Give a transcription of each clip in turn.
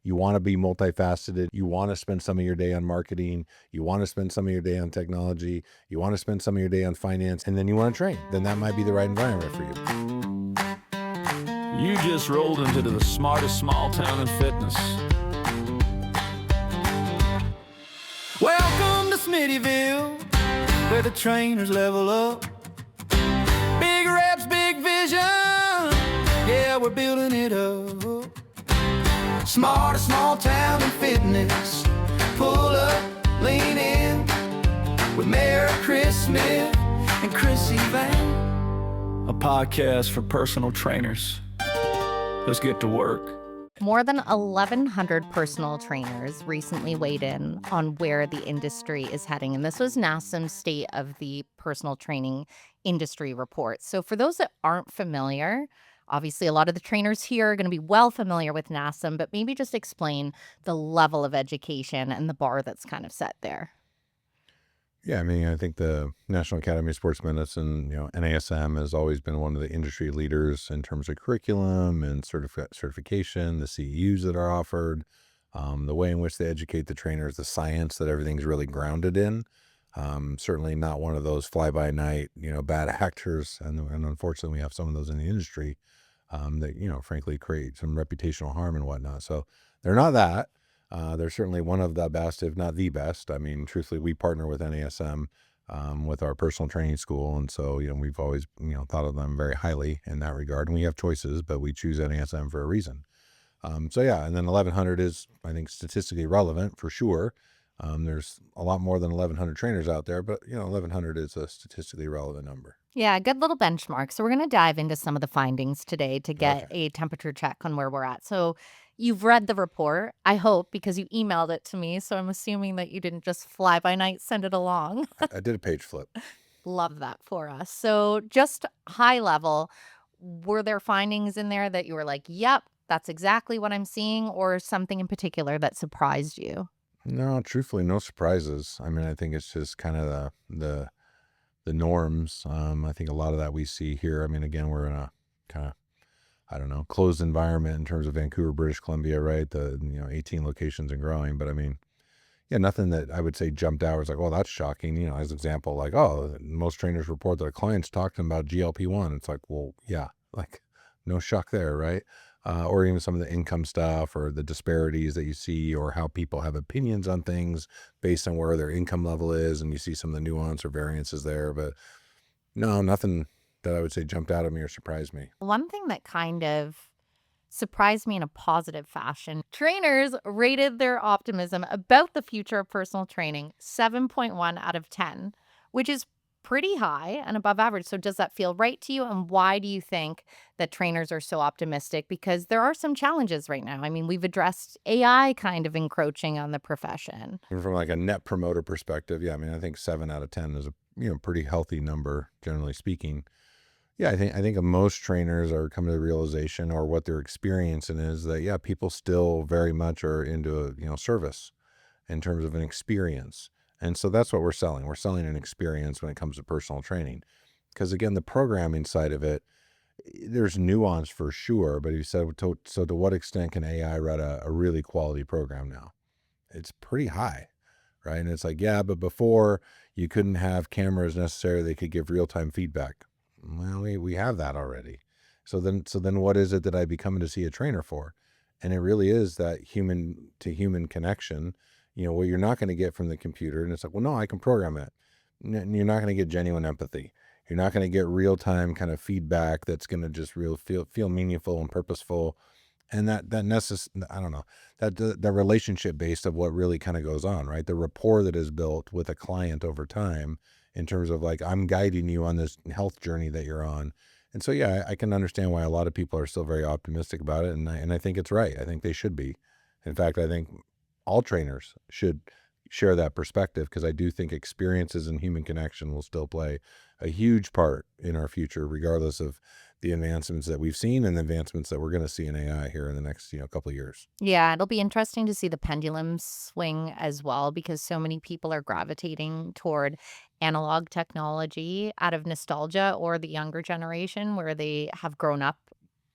You want to be multifaceted. You want to spend some of your day on marketing. You want to spend some of your day on technology. You want to spend some of your day on finance, and then you want to train. Then that might be the right environment for you. You just rolled into the smartest small town in fitness. Welcome to Smittyville, where the trainers level up. Big reps, big vision, yeah, we're building it up. Smartest small town in fitness. Pull up, lean in, with Mayor Chris Smith and Chrissy Van. A podcast for personal trainers. Let's get to work. More than 1,100 personal trainers recently weighed in on where the industry is heading. And this was NASM's State of the Personal Training Industry report. So for those that aren't familiar, obviously a lot of the trainers here are going to be well familiar with NASM, but maybe just explain the level of education and the bar that's kind of set there. Yeah, I mean, I think the National Academy of Sports Medicine, NASM has always been one of the industry leaders in terms of curriculum and certification, the CEUs that are offered, the way in which they educate the trainers, the science that everything's really grounded in. Certainly not one of those fly-by-night, bad actors, and unfortunately we have some of those in the industry that, frankly, create some reputational harm and whatnot. So they're not that. They're certainly one of the best, if not the best. I mean, truthfully, we partner with NASM with our personal training school. And so, we've always, thought of them very highly in that regard. And we have choices, but we choose NASM for a reason. So, yeah, and then 1,100 is, I think, statistically relevant for sure. There's a lot more than 1,100 trainers out there, but, 1,100 is a statistically relevant number. Yeah, good little benchmark. So we're going to dive into some of the findings today to get a temperature check on where we're at. So you've read the report, I hope, because you emailed it to me. So I'm assuming that you didn't just fly by night send it along. I did a page flip. Love that for us. So just high level, were there findings in there that you were like, yep, that's exactly what I'm seeing, or something in particular that surprised you? No, truthfully, no surprises. I mean, I think it's just kind of the norms. I think a lot of that we see here. I mean, again, we're in a kind of, I don't know, closed environment in terms of Vancouver, British Columbia, right? 18 locations and growing. But I mean, yeah, nothing that I would say jumped out. It was like, oh, that's shocking. As an example, like, oh, most trainers report that their clients talk to them about GLP-1. It's like, well, yeah, like no shock there, right? Or even some of the income stuff or the disparities that you see or how people have opinions on things based on where their income level is. And you see some of the nuance or variances there. But no, nothing that I would say jumped out at me or surprised me. One thing that kind of surprised me in a positive fashion, trainers rated their optimism about the future of personal training 7.1 out of 10, which is pretty high and above average. So does that feel right to you? And why do you think that trainers are so optimistic? Because there are some challenges right now. I mean, we've addressed AI kind of encroaching on the profession. And from like a net promoter perspective, yeah, I mean, I think 7 out of 10 is a pretty healthy number, generally speaking. Yeah, I think most trainers are coming to the realization, or what they're experiencing is that, yeah, people still very much are into service in terms of an experience. And so that's what we're selling. We're selling an experience when it comes to personal training. Because again, the programming side of it, there's nuance for sure. But if you said, so to what extent can AI write a really quality program now? It's pretty high, right? And it's like, yeah, but before you couldn't have cameras necessarily, they could give real-time feedback. Well, we have that already. So then what is it that I'd be coming to see a trainer for? And it really is that human to human connection, what you're not going to get from the computer. And it's like, well, no, I can program it. You're not going to get genuine empathy. You're not going to get real-time kind of feedback that's going to just feel meaningful and purposeful. And that I don't know, that the relationship based of what really kind of goes on, right? The rapport that is built with a client over time in terms of like, I'm guiding you on this health journey that you're on. And so, yeah, I can understand why a lot of people are still very optimistic about it. And I think it's right. I think they should be. In fact, I think all trainers should share that perspective, because I do think experiences and human connection will still play a huge part in our future, regardless of the advancements that we've seen and the advancements that we're going to see in AI here in the next, couple of years. Yeah, it'll be interesting to see the pendulum swing as well, because so many people are gravitating toward analog technology out of nostalgia, or the younger generation where they have grown up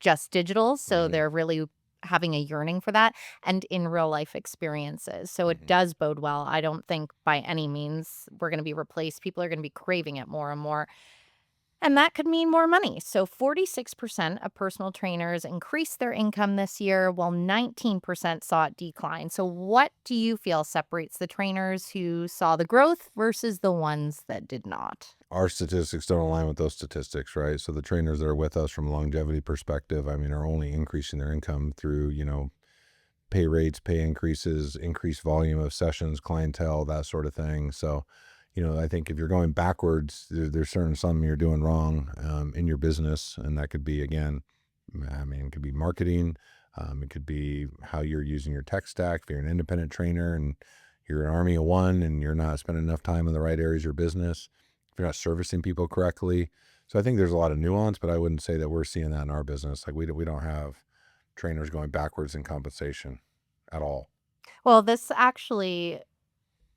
just digital. So they're really having a yearning for that and in real life experiences. So it Mhm. does bode well. I don't think by any means we're going to be replaced. People are going to be craving it more and more. And that could mean more money. So 46% of personal trainers increased their income this year, while 19% saw it decline. So, what do you feel separates the trainers who saw the growth versus the ones that did not? Our statistics don't align with those statistics, right? So the trainers that are with us from a longevity perspective, I mean, are only increasing their income through, pay rates, pay increases, increased volume of sessions, clientele, that sort of thing. So, I think if you're going backwards, there's certain something you're doing wrong in your business, and that could be again, I mean, it could be marketing, it could be how you're using your tech stack. If you're an independent trainer and you're an army of one, and you're not spending enough time in the right areas of your business, if you're not servicing people correctly. So I think there's a lot of nuance, but I wouldn't say that we're seeing that in our business. Like we don't have trainers going backwards in compensation at all. Well, this actually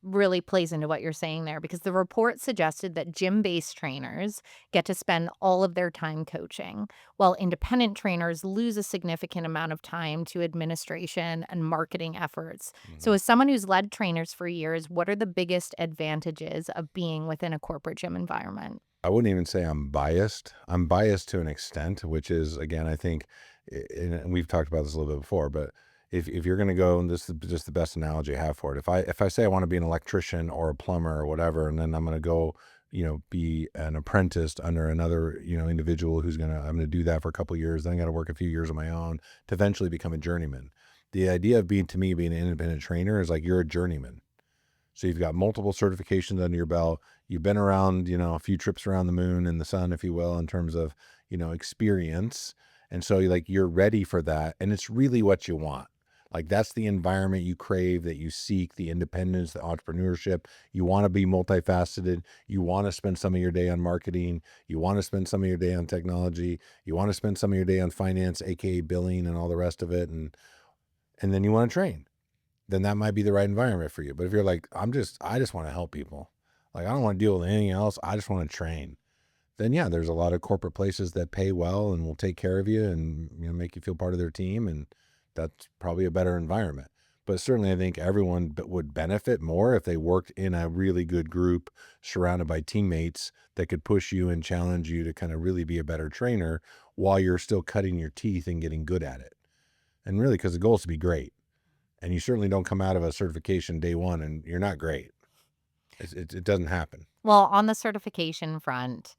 really plays into what you're saying there because the report suggested that gym based trainers get to spend all of their time coaching, while independent trainers lose a significant amount of time to administration and marketing efforts. So, Mhm. as someone who's led trainers for years, what are the biggest advantages of being within a corporate gym environment? I wouldn't even say I'm biased. I'm biased to an extent, which is, again, I think, and we've talked about this a little bit before, but if you're going to go, and this is just the best analogy I have for it. If I say I want to be an electrician or a plumber or whatever, and then I'm going to go, be an apprentice under another, individual I'm going to do that for a couple of years. Then I got to work a few years on my own to eventually become a journeyman. The idea of being an independent trainer is like you're a journeyman. So you've got multiple certifications under your belt. You've been around, a few trips around the moon and the sun, if you will, in terms of, experience. And so you're ready for that. And it's really what you want. Like that's the environment you crave, that you seek, the independence, the entrepreneurship. You want to be multifaceted. You want to spend some of your day on marketing. You want to spend some of your day on technology. You want to spend some of your day on finance, aka billing and all the rest of it. And then you want to train, then that might be the right environment for you. But if you're like, I just want to help people. Like, I don't want to deal with anything else. I just want to train. Then yeah, there's a lot of corporate places that pay well and will take care of you and, make you feel part of their team. And that's probably a better environment. But certainly I think everyone would benefit more if they worked in a really good group surrounded by teammates that could push you and challenge you to kind of really be a better trainer while you're still cutting your teeth and getting good at it. And really, because the goal is to be great. And you certainly don't come out of a certification day one and you're not great. It doesn't happen. Well, on the certification front,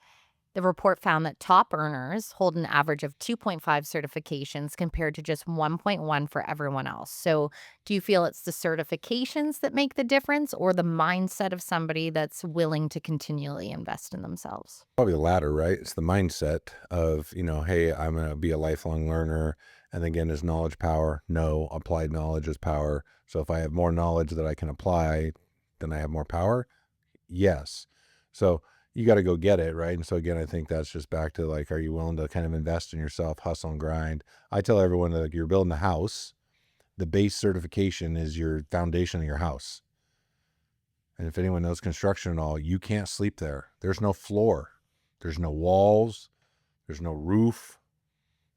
the report found that top earners hold an average of 2.5 certifications compared to just 1.1 for everyone else. So, do you feel it's the certifications that make the difference or the mindset of somebody that's willing to continually invest in themselves? Probably the latter, right? It's the mindset of, hey, I'm going to be a lifelong learner. And again, is knowledge power? No, applied knowledge is power. So if I have more knowledge that I can apply, then I have more power. Yes. So you got to go get it, right? And so again, I think that's just back to like, are you willing to kind of invest in yourself, hustle and grind? I tell everyone that you're building a house, the base certification is your foundation of your house. And if anyone knows construction at all, you can't sleep there. There's no floor. There's no walls. There's no roof.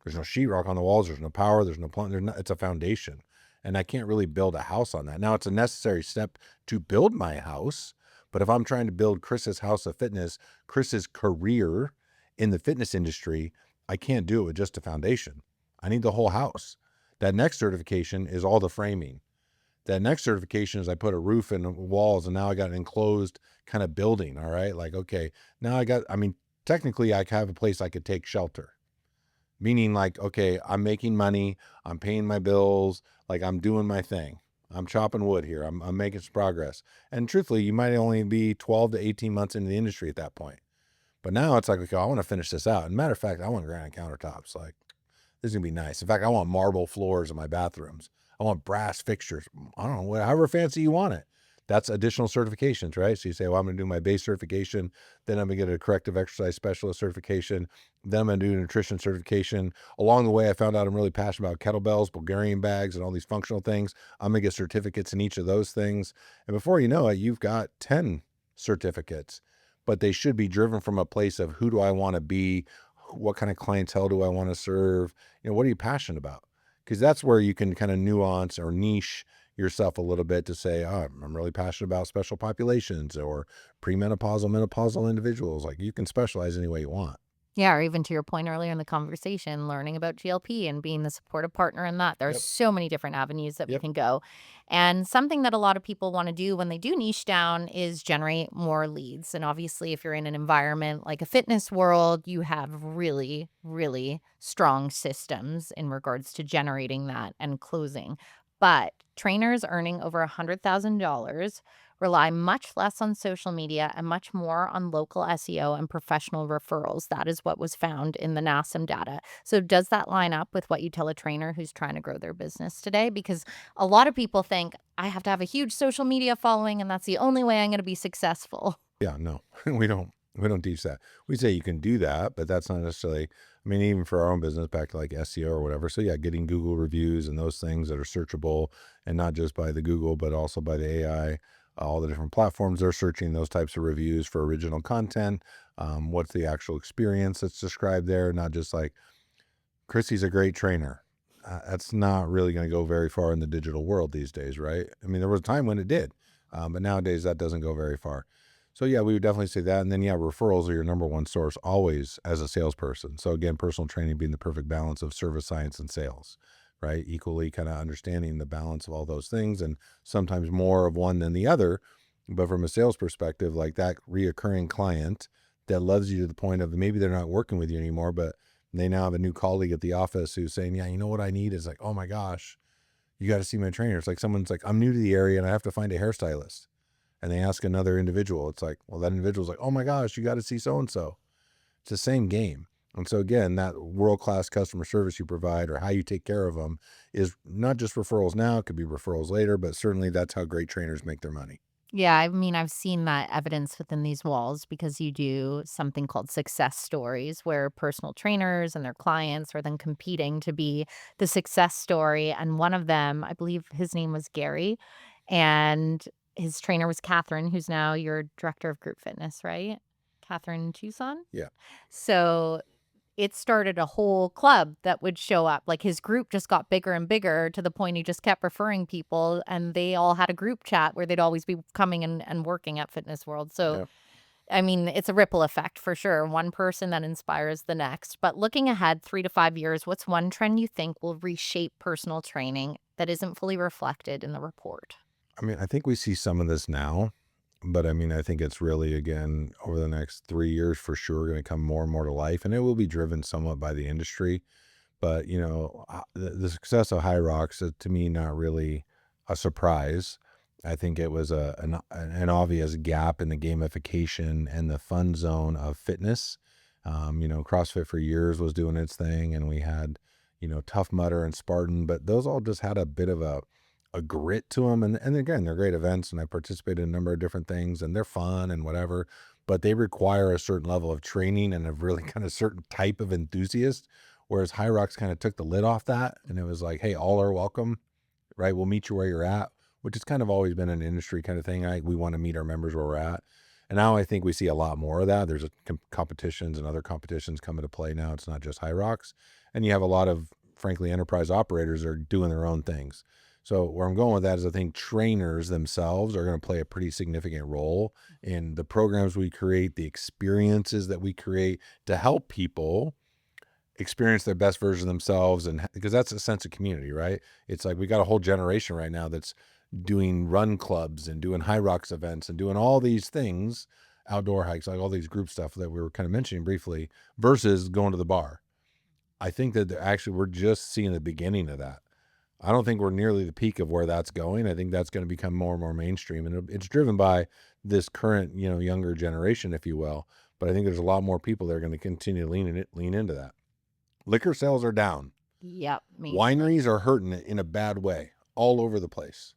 There's no sheetrock on the walls. There's no power. There's no plumbing. It's a foundation. And I can't really build a house on that. Now, it's a necessary step to build my house. But if I'm trying to build Chris's house of fitness, Chris's career in the fitness industry, I can't do it with just a foundation. I need the whole house. That next certification is all the framing. That next certification is I put a roof and walls, and now I got an enclosed kind of building. All right. Like, okay, now technically I have a place I could take shelter, meaning like, okay, I'm making money, I'm paying my bills, like I'm doing my thing. I'm chopping wood here. I'm making some progress. And truthfully, you might only be 12 to 18 months into the industry at that point. But now it's like, okay, I want to finish this out. And matter of fact, I want granite countertops. Like, this is gonna be nice. In fact, I want marble floors in my bathrooms. I want brass fixtures. I don't know, however fancy you want it. That's additional certifications, right? So you say, well, I'm gonna do my base certification, then I'm gonna get a corrective exercise specialist certification, then I'm gonna do a nutrition certification. Along the way, I found out I'm really passionate about kettlebells, Bulgarian bags, and all these functional things. I'm gonna get certificates in each of those things. And before you know it, you've got 10 certificates. But they should be driven from a place of who do I want to be? What kind of clientele do I want to serve? What are you passionate about? because that's where you can kind of nuance or niche yourself a little bit to say, oh, I'm really passionate about special populations or premenopausal, menopausal individuals. Like you can specialize any way you want. Yeah, or even to your point earlier in the conversation, learning about GLP and being the supportive partner in that. There are Yep. so many different avenues that we Yep. can go. And something that a lot of people want to do when they do niche down is generate more leads. And obviously, if you're in an environment like a fitness world, you have really, really strong systems in regards to generating that and closing. But trainers earning over $100,000 rely much less on social media and much more on local SEO and professional referrals. That is what was found in the NASM data. So, does that line up with what you tell a trainer who's trying to grow their business today? Because a lot of people think I have to have a huge social media following and that's the only way I'm going to be successful. Yeah, no, we don't teach that. We say you can do that, but that's not necessarily, I mean, even for our own business, back to like SEO or whatever. So yeah, getting Google reviews and those things that are searchable, and not just by the Google, but also by the AI, all the different platforms they're searching those types of reviews for original content. What's the actual experience that's described there? Not just like, Chrissy's a great trainer. That's not really going to go very far in the digital world these days, right? I mean, there was a time when it did, but nowadays that doesn't go very far. So yeah, we would definitely say that. And then yeah, referrals are your number one source always as a salesperson. So again, personal training being the perfect balance of service, science, and sales, right? Equally kind of understanding the balance of all those things, and sometimes more of one than the other. But from a sales perspective, like that reoccurring client that loves you to the point of maybe they're not working with you anymore, but they now have a new colleague at the office who's saying, yeah, you know what I need is like, oh my gosh, you got to see my trainer. It's like someone's like, I'm new to the area and I have to find a hairstylist. And they ask another individual. It's like, well, that individual's like, oh my gosh, you got to see so-and-so. It's the same game. And so again, that world-class customer service you provide or how you take care of them is not just referrals now, it could be referrals later, but certainly that's how great trainers make their money. Yeah, I mean, I've seen that evidence within these walls because you do something called success stories where personal trainers and their clients are then competing to be the success story. And one of them, I believe his name was Gary, and his trainer was Catherine, who's now your director of group fitness, right? Catherine Tucson? Yeah. So it started a whole club that would show up. Like his group just got bigger and bigger to the point he just kept referring people, and they all had a group chat where they'd always be coming and working at Fitness World. So, Yeah. I mean, it's a ripple effect for sure. One person that inspires the next. But looking ahead 3 to 5 years, what's one trend you think will reshape personal training that isn't fully reflected in the report? I mean, I think we see some of this now, but I mean, I think it's really, again, over the next 3 years for sure, going to come more and more to life, and it will be driven somewhat by the industry. But, the success of High Rocks is to me not really a surprise. I think it was an obvious gap in the gamification and the fun zone of fitness. CrossFit for years was doing its thing, and we had, Tough Mudder and Spartan, but those all just had a bit of a grit to them. And again, they're great events, and I participated in a number of different things, and they're fun and whatever, but they require a certain level of training and a really kind of certain type of enthusiast. Whereas High Rocks kind of took the lid off that, and it was like, hey, all are welcome, right? We'll meet you where you're at, which has kind of always been an industry kind of thing. We want to meet our members where we're at. And now I think we see a lot more of that. There's competitions and other competitions come into play now. It's not just High Rocks. And you have a lot of, frankly, enterprise operators that are doing their own things. So where I'm going with that is I think trainers themselves are going to play a pretty significant role in the programs we create, the experiences that we create to help people experience their best version of themselves. And because that's a sense of community, right? It's like we got a whole generation right now that's doing run clubs and doing High Rocks events and doing all these things, outdoor hikes, like all these group stuff that we were kind of mentioning briefly, versus going to the bar. I think that we're just seeing the beginning of that. I don't think we're nearly the peak of where that's going. I think that's going to become more and more mainstream, and it's driven by this current, younger generation, if you will. But I think there's a lot more people that are going to continue to lean into that. Liquor sales are down. Yep. Wineries are hurting it in a bad way all over the place.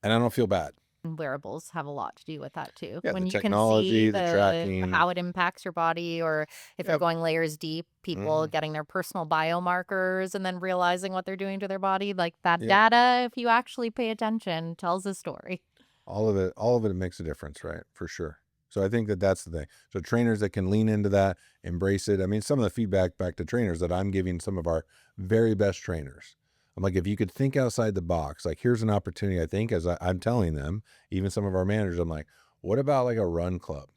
And I don't feel bad. Wearables have a lot to do with that too. Yeah, When the you technology, can see the tracking. how it impacts your body, or if you're Yep. going layers deep, people Mhm. getting their personal biomarkers and then realizing what they're doing to their body, like that Yep. data, if you actually pay attention, tells a story. All of it makes a difference, right? For sure. So I think that that's the thing. So trainers that can lean into that, embrace it. I mean, some of the feedback back to trainers that I'm giving some of our very best trainers, I'm like, if you could think outside the box, like here's an opportunity, I think, as I'm telling them, even some of our managers, I'm like, what about like a run club?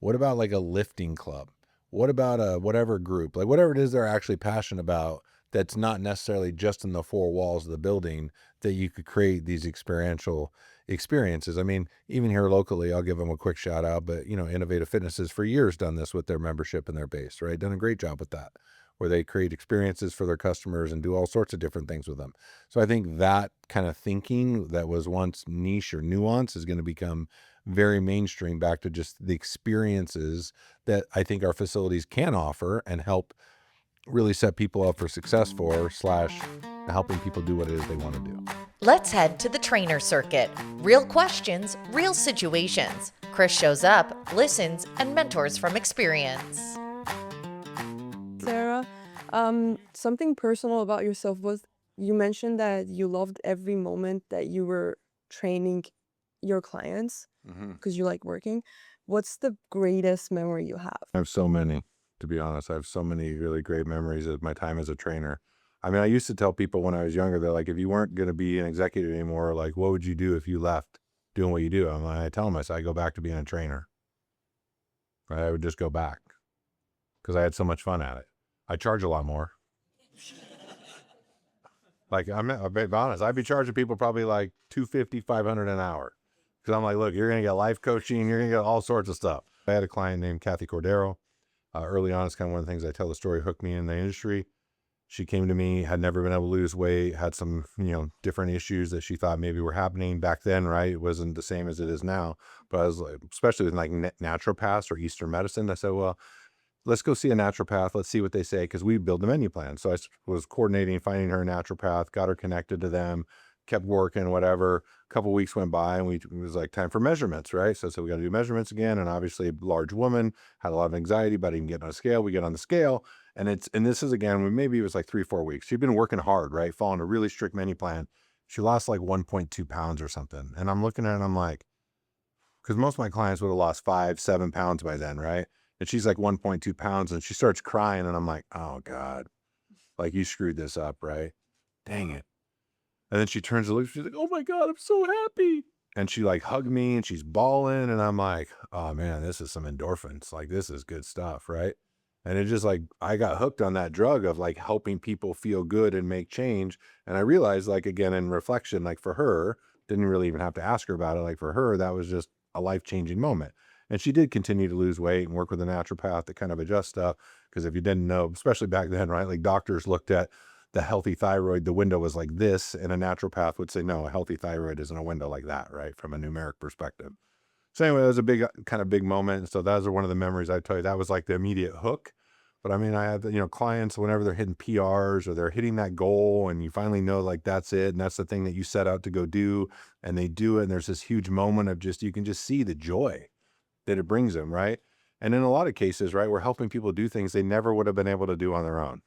What about like a lifting club? What about a whatever group? Like whatever it is they're actually passionate about, that's not necessarily just in the four walls of the building, that you could create these experiential experiences. I mean, even here locally, I'll give them a quick shout out, but Innovative Fitness has for years done this with their membership and their base, right? Done a great job with that, where they create experiences for their customers and do all sorts of different things with them. So I think that kind of thinking that was once niche or nuance is going to become very mainstream, back to just the experiences that I think our facilities can offer and help really set people up for success for / helping people do what it is they want to do. Let's head to the trainer circuit. Real questions, real situations. Chris shows up, listens, and mentors from experience. Sarah, something personal about yourself was you mentioned that you loved every moment that you were training your clients because you like working. What's the greatest memory you have? I have so many, to be honest. I have so many really great memories of my time as a trainer. I mean, I used to tell people when I was younger that, like, if you weren't going to be an executive anymore, like, what would you do if you left doing what you do? I tell them, I said, I go back to being a trainer. Right? I would just go back because I had so much fun at it. I charge a lot more. Like, I'll be honest, I'd be charging people probably like $250, $500 an hour. Because I'm like, look, you're going to get life coaching, you're going to get all sorts of stuff. I had a client named Kathy Cordero. Early on, it's kind of one of the things I tell the story, hooked me in the industry. She came to me, had never been able to lose weight, had some, different issues that she thought maybe were happening back then, right? It wasn't the same as it is now. But I was like, especially with like naturopaths or Eastern medicine, I said, well, let's go see a naturopath. Let's see what they say, because we build the menu plan. So I was coordinating, finding her a naturopath, got her connected to them, kept working, whatever. A couple of weeks went by and it was like time for measurements, right? So we got to do measurements again. And obviously a large woman, had a lot of anxiety about even getting on a scale. We get on the scale and this is again, maybe it was like 3-4 weeks. She'd been working hard, right? Following a really strict menu plan. She lost like 1.2 pounds or something. And I'm looking at it and I'm like, because most of my clients would have lost 5-7 pounds by then, right? And she's like 1.2 pounds and she starts crying and I'm like, oh God, like you screwed this up, right? Dang it. And then she turns to look, she's like, oh my God, I'm so happy. And she like hugged me and she's bawling. And I'm like, oh man, this is some endorphins. Like this is good stuff, right? And it just like, I got hooked on that drug of like helping people feel good and make change. And I realized, like, again, in reflection, like for her, didn't really even have to ask her about it. Like for her, that was just a life-changing moment. And she did continue to lose weight and work with a naturopath to kind of adjust stuff. Because if you didn't know, especially back then, right, like doctors looked at the healthy thyroid, the window was like this, and a naturopath would say, no, a healthy thyroid isn't a window like that, right, from a numeric perspective. So anyway, it was a big moment. So those are one of the memories I tell you. That was like the immediate hook. But I mean, I have, clients, whenever they're hitting PRs or they're hitting that goal and you finally know like that's it. And that's the thing that you set out to go do, and they do it. And there's this huge moment of just, you can just see the joy that it brings them, right? And in a lot of cases, right, we're helping people do things they never would have been able to do on their own.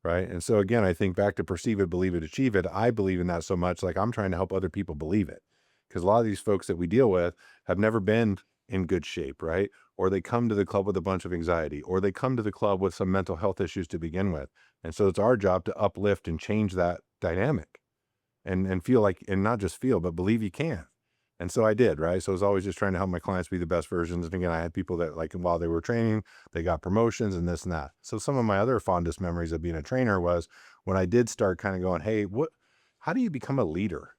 Right. And so again, I think back to perceive it, believe it, achieve it. I believe in that so much. Like I'm trying to help other people believe it, because a lot of these folks that we deal with have never been in good shape. Right. Or they come to the club with a bunch of anxiety, or they come to the club with some mental health issues to begin with. And so it's our job to uplift and change that dynamic and feel like, and not just feel, but believe you can. And so I did, right? So I was always just trying to help my clients be the best versions. And again, I had people that, like, while they were training, they got promotions and this and that. So some of my other fondest memories of being a trainer was when I did start kind of going, hey, how do you become a leader?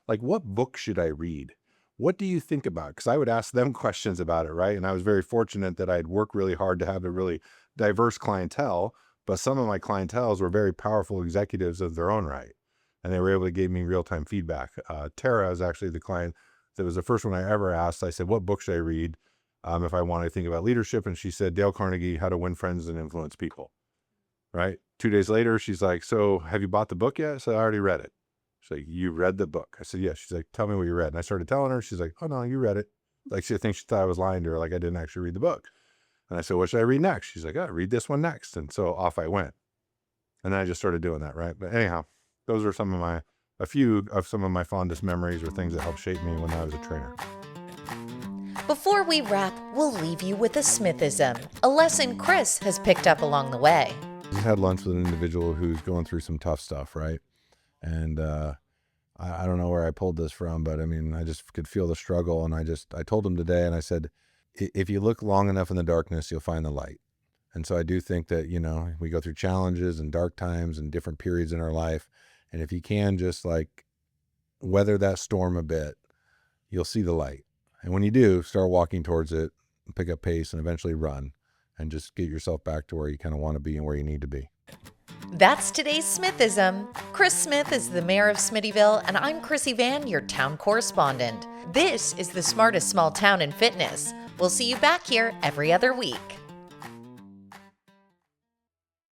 Like, what book should I read? What do you think about? Because I would ask them questions about it, right? And I was very fortunate that I'd worked really hard to have a really diverse clientele, but some of my clienteles were very powerful executives of their own right. And they were able to give me real-time feedback. Tara is actually the client that was the first one I ever asked. I said, what book should I read if I want to think about leadership? And she said, Dale Carnegie, How to Win Friends and Influence People, right? 2 days later, she's like, so have you bought the book yet? I said, I already read it. She's like, you read the book? I said, yes. She's like, tell me what you read. And I started telling her. She's like, oh no, you read it. Like, she thought I was lying to her. Like I didn't actually read the book. And I said, what should I read next? She's like, oh, read this one next. And so off I went. And then I just started doing that, right? But anyhow, those are a few of some of my fondest memories or things that helped shape me when I was a trainer. Before we wrap, we'll leave you with a Smithism, a lesson Chris has picked up along the way. I just had lunch with an individual who's going through some tough stuff, right? And I don't know where I pulled this from, but I mean, I just could feel the struggle. And I told him today, and I said, if you look long enough in the darkness, you'll find the light. And so I do think that, we go through challenges and dark times and different periods in our life. And if you can just like weather that storm a bit, you'll see the light. And when you do, start walking towards it, pick up pace, and eventually run, and just get yourself back to where you kind of want to be and where you need to be. That's today's Smithism. Chris Smith is the mayor of Smittyville, and I'm Chrissy Van, your town correspondent. This is the smartest small town in fitness. We'll see you back here every other week.